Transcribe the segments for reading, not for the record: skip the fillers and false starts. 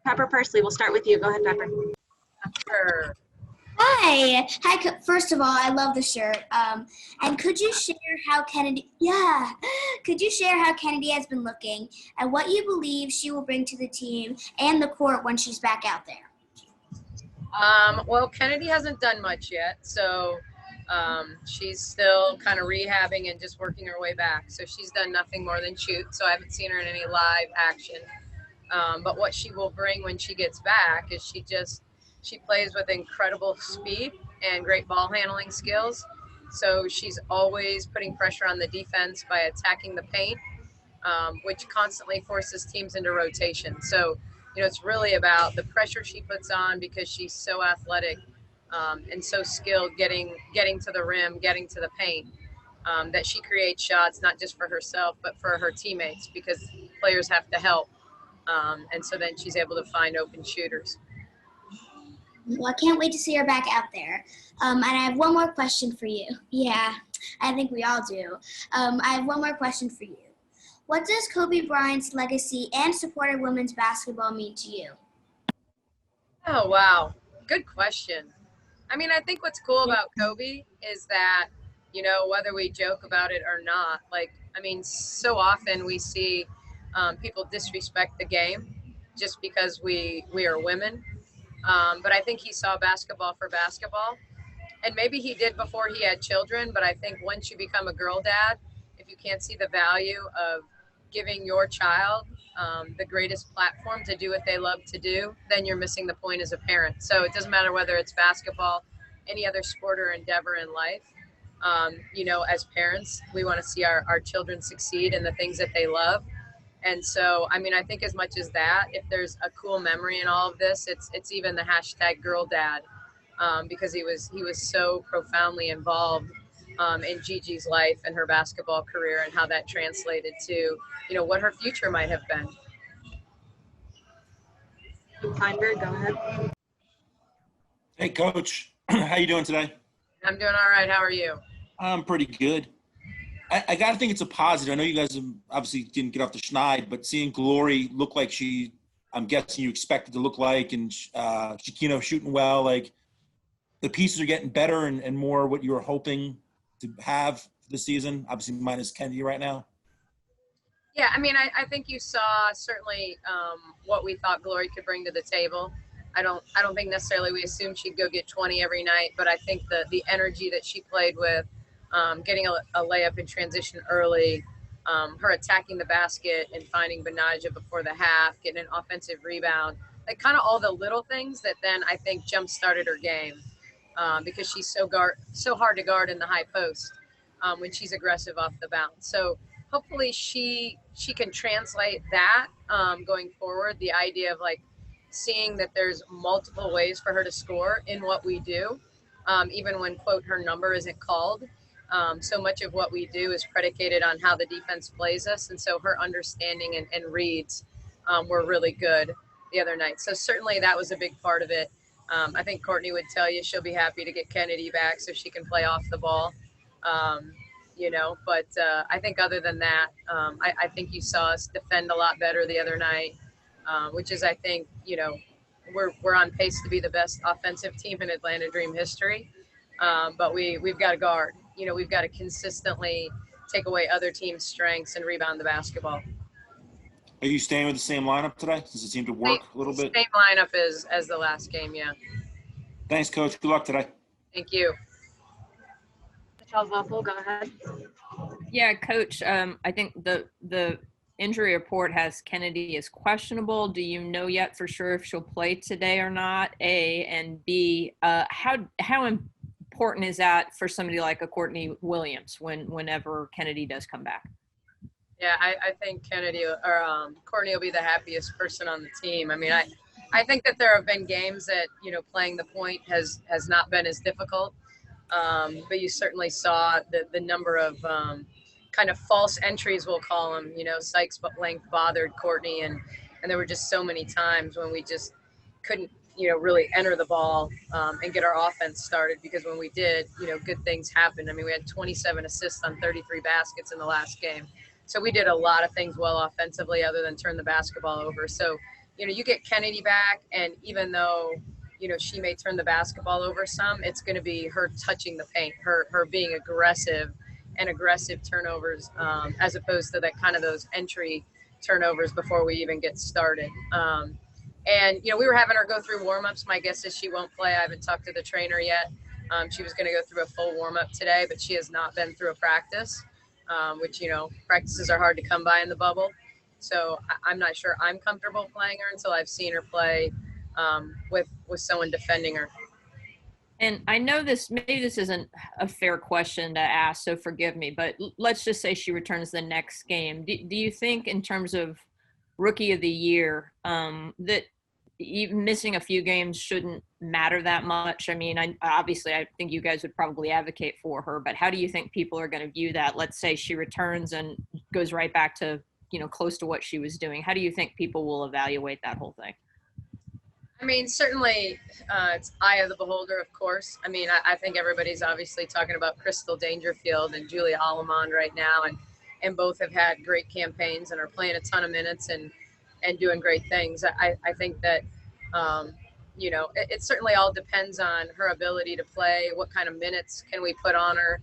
Pepper Persley, we'll start with you. Go ahead, Pepper. Sure. Hi. First of all, I love the shirt. And could you share how Kennedy? Yeah. Could you share how Kennedy has been looking and what you believe she will bring to the team and the court when she's back out there? Well, Kennedy hasn't done much yet, so she's still kind of rehabbing and just working her way back. So she's done nothing more than shoot. So I haven't seen her in any live action. But what she will bring when she gets back is she plays with incredible speed and great ball handling skills. So she's always putting pressure on the defense by attacking the paint, which constantly forces teams into rotation. So, it's really about the pressure she puts on because she's so athletic and so skilled getting to the rim, getting to the paint, that she creates shots not just for herself, but for her teammates because players have to help. And so then she's able to find open shooters. Well, I can't wait to see her back out there. And I have one more question for you. Yeah, I think we all do. I have one more question for you. What does Kobe Bryant's legacy and support of women's basketball mean to you? Oh, wow. Good question. I mean, I think what's cool about Kobe is that, whether we joke about it or not, so often we see people disrespect the game just because we are women. But I think he saw basketball for basketball. And maybe he did before he had children, but I think once you become a girl dad, if you can't see the value of giving your child the greatest platform to do what they love to do, then you're missing the point as a parent. So it doesn't matter whether it's basketball, any other sport or endeavor in life. As parents, we want to see our children succeed in the things that they love. And so, I think as much as that, if there's a cool memory in all of this, it's even the hashtag girl dad, because he was so profoundly involved in Gigi's life and her basketball career and how that translated to, what her future might have been. Feinberg, go ahead. Hey, Coach. How you doing today? I'm doing all right. How are you? I'm pretty good. I got to think it's a positive. I know you guys obviously didn't get off the schneid, but seeing Glory look like I'm guessing you expected to look like, and Shakino shooting well, like the pieces are getting better and more what you were hoping to have this season, obviously minus Kennedy right now. Yeah, I think you saw certainly what we thought Glory could bring to the table. I don't think necessarily we assumed she'd go get 20 every night, but I think the energy that she played with, getting a layup in transition early, her attacking the basket and finding Benaja before the half, getting an offensive rebound, like kind of all the little things that then I think jump-started her game, because she's so hard to guard in the high post when she's aggressive off the bounce. So hopefully she can translate that going forward, the idea of like seeing that there's multiple ways for her to score in what we do, even when, quote, her number isn't called. So much of what we do is predicated on how the defense plays us. And so her understanding and reads were really good the other night. So certainly that was a big part of it. I think Courtney would tell you she'll be happy to get Kennedy back so she can play off the ball, but I think other than that, I think you saw us defend a lot better the other night, which is, I think, we're on pace to be the best offensive team in Atlanta Dream history. But we've got to guard. We've got to consistently take away other teams' strengths and rebound the basketball. Are you staying with the same lineup today? Does it seem to work a little bit? Same lineup as the last game, yeah. Thanks, Coach. Good luck today. Thank you. Michelle Voepel, go ahead. Yeah, Coach, I think the injury report has Kennedy as questionable. Do you know yet for sure if she'll play today or not, A? And B, how important is that for somebody like a Courtney Williams whenever Kennedy does come back? Yeah, I think Courtney will be the happiest person on the team. I think that there have been games that, playing the point has not been as difficult. But you certainly saw the number of kind of false entries, we'll call them, Sykes length bothered Courtney. And there were just so many times when we just couldn't, really enter the ball and get our offense started, because when we did, good things happened. We had 27 assists on 33 baskets in the last game. So we did a lot of things well offensively other than turn the basketball over. So you get Kennedy back, and even though, she may turn the basketball over some, it's going to be her touching the paint, her being aggressive and aggressive turnovers, as opposed to that kind of those entry turnovers before we even get started. And, we were having her go through warm-ups. My guess is she won't play. I haven't talked to the trainer yet. She was going to go through a full warm-up today, but she has not been through a practice, which, practices are hard to come by in the bubble. So I'm not sure I'm comfortable playing her until I've seen her play with someone defending her. And I know maybe this isn't a fair question to ask, so forgive me, but let's just say she returns the next game. Do you think in terms of Rookie of the Year that even missing a few games shouldn't matter that much? I mean, obviously I think you guys would probably advocate for her, but how do you think people are going to view that? Let's say she returns and goes right back to, close to what she was doing. How do you think people will evaluate that whole thing? I mean, certainly it's eye of the beholder, of course. I mean, I think everybody's obviously talking about Crystal Dangerfield and Julia Allemond right now, and both have had great campaigns and are playing a ton of minutes and doing great things. I think that, it certainly all depends on her ability to play, what kind of minutes can we put on her,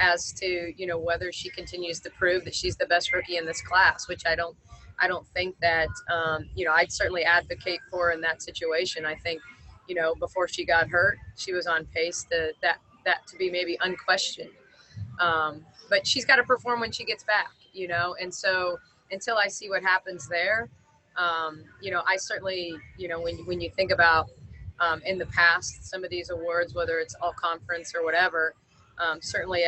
as to, whether she continues to prove that she's the best rookie in this class, which I don't think that, I'd certainly advocate for her in that situation. I think, before she got hurt, she was on pace to be maybe unquestioned. But she's got to perform when she gets back, and so until I see what happens there, I certainly, when you think about in the past, some of these awards, whether it's all conference or whatever, certainly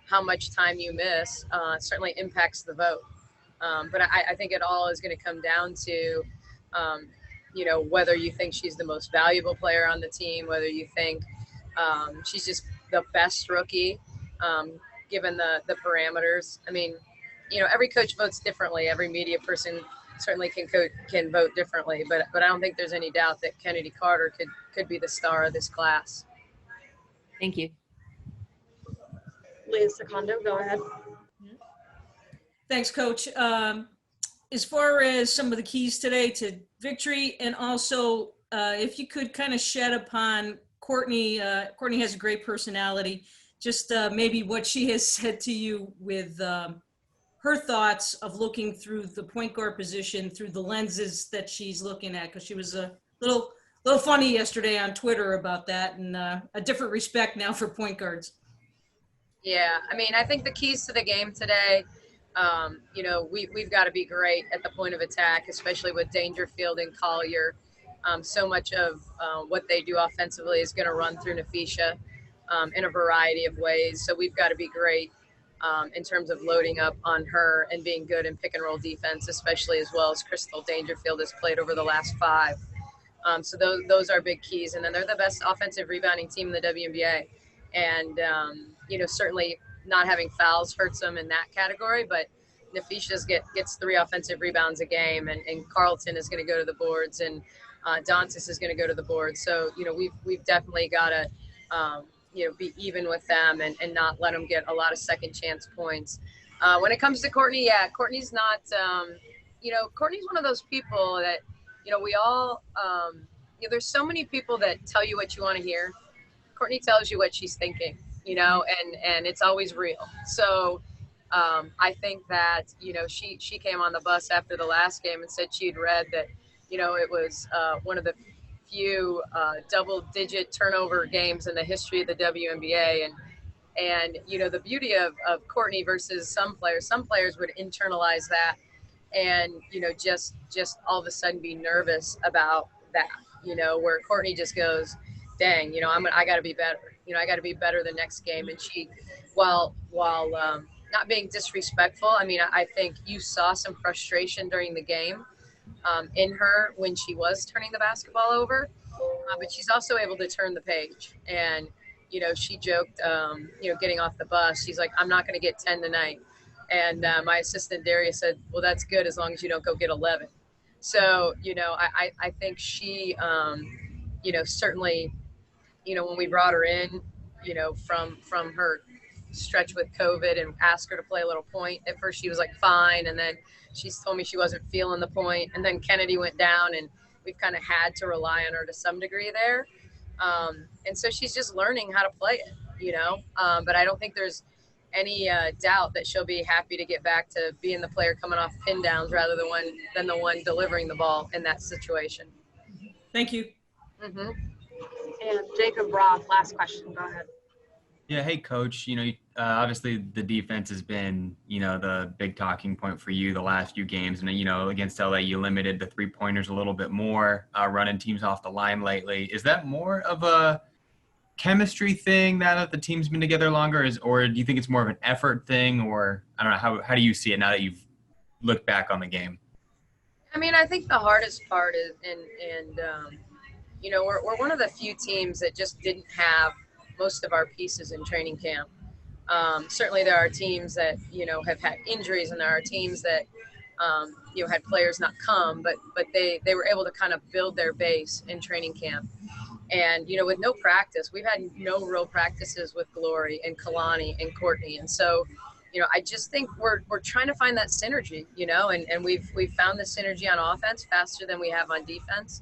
how much time you miss certainly impacts the vote. But I think it all is going to come down to, whether you think she's the most valuable player on the team, whether you think she's just the best rookie, given the parameters. I mean, every coach votes differently. Every media person certainly can vote differently. But I don't think there's any doubt that Kennedy Carter could be the star of this class. Thank you. Leah Secondo, go ahead. Thanks, Coach. As far as some of the keys today to victory, and also if you could kind of shed upon Courtney. Courtney has a great personality. Just maybe what she has said to you with her thoughts of looking through the point guard position through the lenses that she's looking at, because she was a little funny yesterday on Twitter about that, and a different respect now for point guards. Yeah, I mean, I think the keys to the game today, we've got to be great at the point of attack, especially with Dangerfield and Collier. So much of what they do offensively is going to run through Nafisha in a variety of ways. So we've got to be great in terms of loading up on her and being good in pick and roll defense, especially as well as Crystal Dangerfield has played over the last 5. So those are big keys. And then they're the best offensive rebounding team in the WNBA. And, certainly not having fouls hurts them in that category, but Nafisha gets 3 offensive rebounds a game, and Carlton is going to go to the boards, and Dantas is going to go to the boards. So, we've definitely got to, be even with them and not let them get a lot of second chance points. When it comes to Courtney, Courtney's not, Courtney's one of those people that, we all, there's so many people that tell you what you want to hear. Courtney tells you what she's thinking, and it's always real. So I think that, she came on the bus after the last game and said she'd read that, it was one of the few double-digit turnover games in the history of the WNBA. And the beauty of Courtney versus some players would internalize that and, just all of a sudden be nervous about that, where Courtney just goes, dang, I got to be better. I got to be better the next game. And she, while not being disrespectful, I mean, I think you saw some frustration during the game in her when she was turning the basketball over, but she's also able to turn the page. And, she joked, getting off the bus, she's like, I'm not going to get 10 tonight. And my assistant Darius said, well, that's good as long as you don't go get 11. So, I think she, certainly, when we brought her in, from her stretch with COVID and asked her to play a little point, at first she was like, fine. And then she's told me she wasn't feeling the point, and then Kennedy went down, and we've kind of had to rely on her to some degree there. And so she's just learning how to play it, but I don't think there's any doubt that she'll be happy to get back to being the player coming off pin downs rather than the one delivering the ball in that situation. Thank you. Mm-hmm. And Jacob Roth, last question. Go ahead. Yeah, hey, Coach. Obviously the defense has been, the big talking point for you the last few games. And, against LA, you limited the three-pointers a little bit more, running teams off the line lately. Is that more of a chemistry thing now that the team's been together longer, or do you think it's more of an effort thing, or I don't know, how do you see it now that you've looked back on the game? I mean, I think the hardest part is, we're one of the few teams that just didn't have most of our pieces in training camp. Certainly there are teams that, have had injuries, and there are teams that, had players not come, but they were able to kind of build their base in training camp. And, with no practice, we've had no real practices with Glory and Kalani and Courtney. And so, I just think we're trying to find that synergy, and we've found the synergy on offense faster than we have on defense.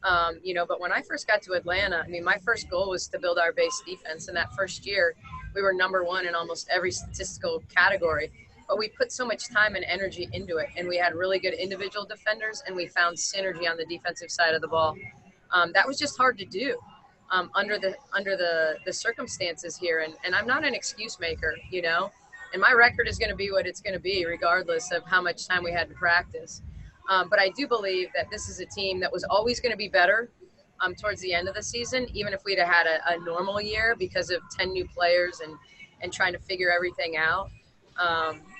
But when I first got to Atlanta, I mean, my first goal was to build our base defense. And that first year, we were number one in almost every statistical category. But we put so much time and energy into it. And we had really good individual defenders, and we found synergy on the defensive side of the ball. That was just hard to do under the circumstances here. And I'm not an excuse maker, and my record is going to be what it's going to be, regardless of how much time we had to practice. But I do believe that this is a team that was always going to be better towards the end of the season, even if we'd have had a normal year because of 10 new players and trying to figure everything out.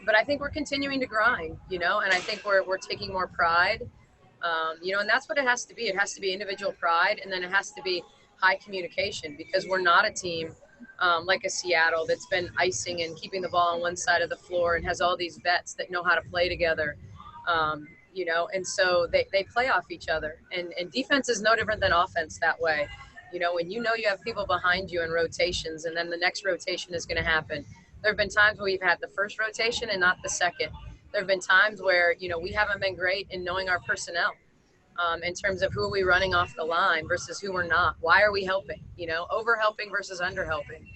But I think we're continuing to grind, and I think we're taking more pride. And that's what it has to be. It has to be individual pride, and then it has to be high communication, because we're not a team like a Seattle that's been icing and keeping the ball on one side of the floor and has all these vets that know how to play together. And so they play off each other. And defense is no different than offense that way. When you have people behind you in rotations, and then the next rotation is going to happen. There have been times where we've had the first rotation and not the second. There have been times where, we haven't been great in knowing our personnel in terms of who are we running off the line versus who we're not. Why are we helping? Over helping versus under helping.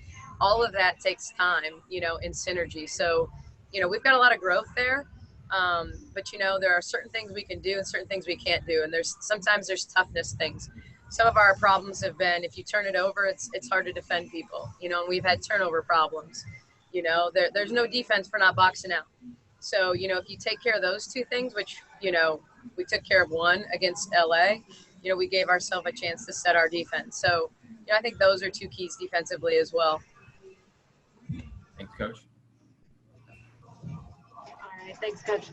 All of that takes time, in synergy. So, we've got a lot of growth there. But, there are certain things we can do and certain things we can't do. And sometimes there's toughness things. Some of our problems have been, if you turn it over, it's hard to defend people, and we've had turnover problems. There's no defense for not boxing out. So, if you take care of those two things, which, we took care of one against LA, we gave ourselves a chance to set our defense. So, I think those are two keys defensively as well. Thanks, Coach. All right. Thanks, Coach.